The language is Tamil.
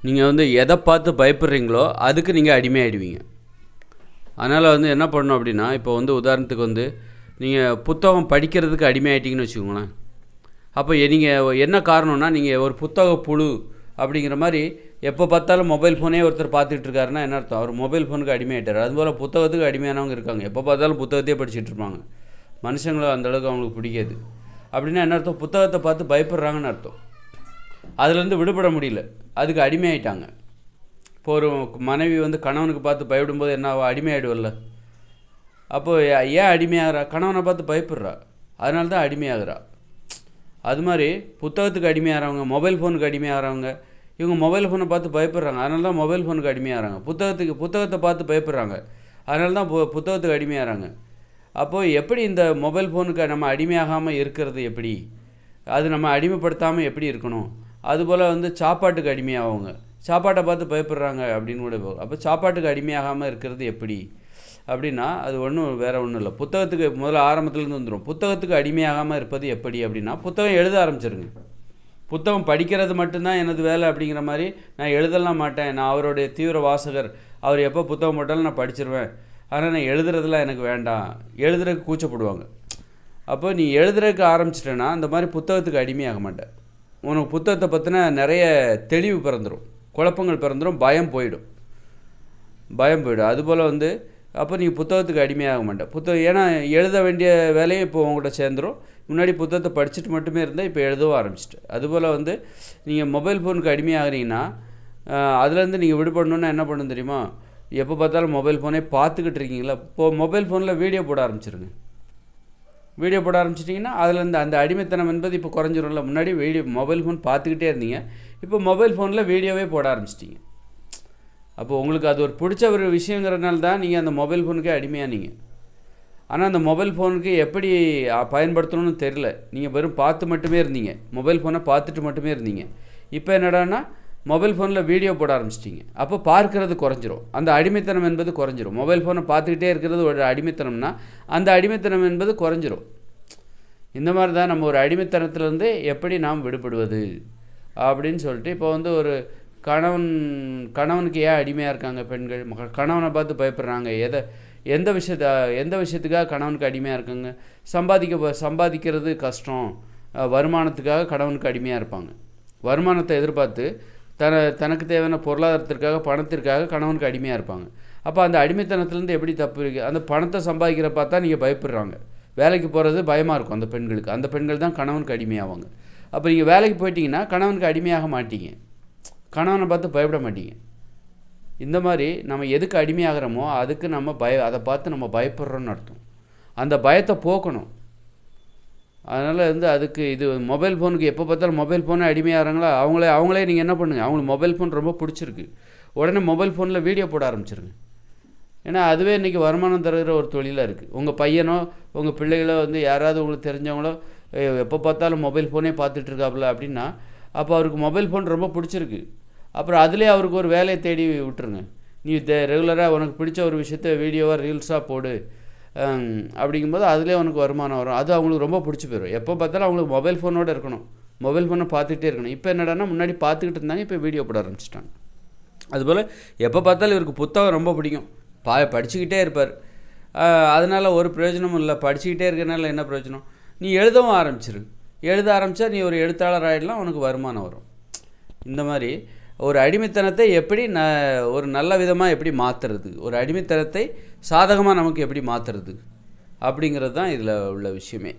நீங்கள் வந்து எதை பார்த்து பயப்படுறீங்களோ அதுக்கு நீங்கள் அடிமையாகிடுவீங்க. அதனால் வந்து என்ன பண்ணணும் அப்படின்னா, இப்போ வந்து உதாரணத்துக்கு வந்து நீங்கள் புத்தகம் படிக்கிறதுக்கு அடிமையாயிட்டீங்கன்னு வச்சுக்கோங்களேன். அப்போ நீங்கள் என்ன காரணம்னா, நீங்கள் ஒரு புத்தக புழு அப்படிங்கிற மாதிரி எப்போ பார்த்தாலும் மொபைல் ஃபோனே ஒருத்தர் பார்த்துட்டு இருக்காருன்னா என்ன அர்த்தம்? அவர் மொபைல் ஃபோனுக்கு அடிமையாயிட்டார். அதுபோல் புத்தகத்துக்கு அடிமையானவங்க இருக்காங்க. எப்போ பார்த்தாலும் புத்தகத்தையே படிச்சுட்டு இருப்பாங்க. மனுஷங்களை அந்தளவுக்கு அவங்களுக்கு பிடிக்காது. அப்படின்னா என்ன அர்த்தம்? புத்தகத்தை பார்த்து பயப்படுறாங்கன்னு அர்த்தம். அதுலேருந்து விடுபட முடியல, அதுக்கு அடிமையாயிட்டாங்க. இப்போ ஒரு மனைவி வந்து கணவனுக்கு பார்த்து பயப்படும்போது என்ன அடிமையாயிடுவல்ல. அப்போது ஏன் அடிமையாகிறா? கணவனை பார்த்து பயப்படுறா, அதனால தான் அடிமையாகிறா. அது மாதிரி புத்தகத்துக்கு அடிமையாகிறவங்க, மொபைல் ஃபோனுக்கு அடிமையாகிறவங்க, இவங்க மொபைல் ஃபோனை பார்த்து பயப்படுறாங்க, அதனால தான் மொபைல் ஃபோனுக்கு அடிமையாகிறாங்க. புத்தகத்தை பார்த்து பயப்படுறாங்க, அதனால தான் புத்தகத்துக்கு அடிமையாகிறாங்க. அப்போது எப்படி இந்த மொபைல் ஃபோனுக்கு நம்ம அடிமையாகாமல் இருக்கிறது எப்படி? அது நம்ம அடிமைப்படுத்தாமல் எப்படி இருக்கணும்? அதுபோல் வந்து சாப்பாட்டுக்கு அடிமையாகவங்க, சாப்பாட்டை பார்த்து பயப்படுறாங்க அப்படின்னு கூட போகும். அப்போ சாப்பாட்டுக்கு அடிமையாகாமல் இருக்கிறது எப்படி அப்படின்னா, அது வேறு ஒன்றும் இல்லை. புத்தகத்துக்கு முதல்ல ஆரம்பத்துலேருந்து வந்துடும். புத்தகத்துக்கு அடிமையாகாமல் இருப்பது எப்படி அப்படின்னா, புத்தகம் எழுத ஆரம்பிச்சிருங்க. புத்தகம் படிக்கிறது மட்டும்தான் எனது வேலை அப்படிங்கிற மாதிரி நான் எழுதலாம் மாட்டேன், நான் அவருடைய தீவிர வாசகர், அவர் எப்போ புத்தகம் போட்டாலும் நான் படிச்சிருவேன், ஆனால் நான் எழுதுறதுலாம் எனக்கு வேண்டாம், எழுதுறதுக்கு கூச்சப்படுவாங்க. அப்போ நீ எழுதுறதுக்கு ஆரம்பிச்சிட்டேன்னா அந்த மாதிரி புத்தகத்துக்கு அடிமையாக மாட்டேன். உனக்கு புத்தகத்தை பற்றின நிறைய தெளிவு பிறந்துடும், குழப்பங்கள் பிறந்துடும், பயம் போயிடும். அதுபோல் வந்து அப்போ நீங்கள் புத்தகத்துக்கு அடிமையாக மாட்டேன். ஏன்னா எழுத வேண்டிய வேலையும் இப்போ உங்கள்கிட்ட சேர்ந்துடும். முன்னாடி புத்தகத்தை படிச்சுட்டு மட்டுமே இருந்தால் இப்போ எழுதவும் ஆரம்பிச்சிட்டு. அதுபோல் வந்து நீங்கள் மொபைல் ஃபோனுக்கு அடிமையாகிறீங்கன்னா அதுலேருந்து நீங்கள் விடுபடணுன்னா என்ன பண்ணணும் தெரியுமா? எப்போ பார்த்தாலும் மொபைல் ஃபோனே பார்த்துக்கிட்டு இருக்கீங்களா, இப்போது மொபைல் ஃபோனில் வீடியோ போட ஆரம்பிச்சிருங்க. வீடியோ போட ஆரம்பிச்சிட்டிங்கன்னா அதுலேருந்து அந்த அடிமைத்தனம் என்பது இப்போ குறைஞ்சிரும்ல. முன்னாடி மொபைல் ஃபோன் பார்த்துக்கிட்டே இருந்தீங்க, இப்போ மொபைல் ஃபோனில் வீடியோவே போட ஆரம்பிச்சிட்டிங்க. அப்போது உங்களுக்கு அது ஒரு பிடிச்ச ஒரு விஷயங்கிறதுனால தான் நீங்கள் அந்த மொபைல் ஃபோனுக்கே அடிமையானீங்க. ஆனால் அந்த மொபைல் ஃபோனுக்கு எப்படி பயன்படுத்தணும்னு தெரில. நீங்கள் வெறும் பார்த்து மட்டுமே இருந்தீங்க, மொபைல் ஃபோனை பார்த்துட்டு மட்டுமே இருந்தீங்க. இப்போ என்னடான்னா மொபைல் ஃபோனில் வீடியோ போட ஆரம்பிச்சிட்டிங்க. அப்போ பார்க்கறது குறைஞ்சிரும், அந்த அடிமைத்தனம் என்பது குறைஞ்சிரும். மொபைல் ஃபோனை பார்த்துக்கிட்டே இருக்கிறது ஒரு அடிமைத்தனம்னா அந்த அடிமைத்தனம் என்பது குறைஞ்சிரும். இந்த மாதிரி தான் நம்ம ஒரு அடிமைத்தனத்திலேருந்து எப்படி நாம் விடுபடுவது அப்படின்னு சொல்லிட்டு, இப்போ வந்து ஒரு கணவனுக்கு ஏன் அடிமையாக இருக்காங்க பெண்கள்? கணவனை பார்த்து பயப்படுறாங்க. எந்த விஷயத்துக்காக கணவனுக்கு அடிமையாக இருக்காங்க? சம்பாதிக்கிறது கஷ்டம், வருமானத்துக்காக கணவனுக்கு அடிமையாக இருப்பாங்க. வருமானத்தை எதிர்பார்த்து தனக்கு தேவையான பொருளாதாரத்திற்காக, பணத்திற்காக கணவனுக்கு அடிமையாக இருப்பாங்க. அப்போ அந்த அடிமைத்தனத்துலேருந்து எப்படி தப்பு இருக்குது? அந்த பணத்தை சம்பாதிக்கிற பார்த்தா நீங்கள் பயப்படுறாங்க, வேலைக்கு போகிறது பயமாக இருக்கும் அந்த பெண்களுக்கு. அந்த பெண்கள் தான் கணவனுக்கு அடிமையாவாங்க. அப்போ நீங்கள் வேலைக்கு போயிட்டீங்கன்னா கணவனுக்கு அடிமையாக மாட்டீங்க, கணவனை பார்த்து பயப்பட மாட்டீங்க. இந்த மாதிரி நம்ம எதுக்கு அடிமையாகிறோமோ அதுக்கு நம்ம அதை பார்த்து நம்ம பயப்படுறோன்னு அர்த்தம். அந்த பயத்தை போக்கணும். அதனால் வந்து அதுக்கு இது மொபைல் ஃபோனுக்கு எப்போ பார்த்தாலும் மொபைல் ஃபோனை அடிமையாகிறாங்களா, அவங்களே நீங்கள் என்ன பண்ணுங்கள், அவங்களுக்கு மொபைல் ஃபோன் ரொம்ப பிடிச்சிருக்கு, உடனே மொபைல் ஃபோனில் வீடியோ போட ஆரம்பிச்சிருங்க. ஏன்னா அதுவே இன்றைக்கி வருமானம் தருகிற ஒரு தொழிலாக இருக்குது. உங்கள் பையனோ உங்கள் பிள்ளைகளோ வந்து யாராவது உங்களுக்கு தெரிஞ்சவங்களோ எப்போ பார்த்தாலும் மொபைல் ஃபோனே பார்த்துட்ருக்காப்புல அப்படின்னா, அப்போ அவருக்கு மொபைல் ஃபோன் ரொம்ப பிடிச்சிருக்கு. அப்புறம் அதிலே அவருக்கு ஒரு வேலையை தேடி விட்டுருங்க. நீ ரெகுலராக உனக்கு பிடிச்ச ஒரு விஷயத்த வீடியோவாக ரீல்ஸாக போடு அப்படிங்கும்போது அதிலே அவனுக்கு வருமானம் வரும். அது அவங்களுக்கு ரொம்ப பிடிச்சி போயிடும். எப்போ பார்த்தாலும் அவங்களுக்கு மொபைல் ஃபோனோடு இருக்கணும், மொபைல் ஃபோனை பார்த்துக்கிட்டே இருக்கணும். இப்போ என்னடான்னா முன்னாடி பார்த்துக்கிட்டு இருந்தாங்க, இப்போ வீடியோ போட ஆரம்பிச்சிட்டாங்க. அதுபோல் எப்போ பார்த்தாலும் இவருக்கு புத்தகம் ரொம்ப பிடிக்கும், படிச்சுக்கிட்டே இருப்பார். அதனால் ஒரு பிரயோஜனமும் இல்லை. படிச்சுக்கிட்டே இருக்கிறனால என்ன பிரயோஜனம்? நீ எழுதவும் ஆரம்பிச்சிரு. எழுத ஆரம்பித்தா நீ ஒரு எழுத்தாளர் ஆகிடலாம், உனக்கு வருமானம் வரும். இந்த மாதிரி ஒரு அடிமைத்தனத்தை எப்படி ஒரு நல்ல விதமாக எப்படி மாற்றுறது, ஒரு அடிமைத்தனத்தை சாதகமாக நமக்கு எப்படி மாற்றுறது அப்படிங்கிறது தான் இதில் உள்ள விஷயமே.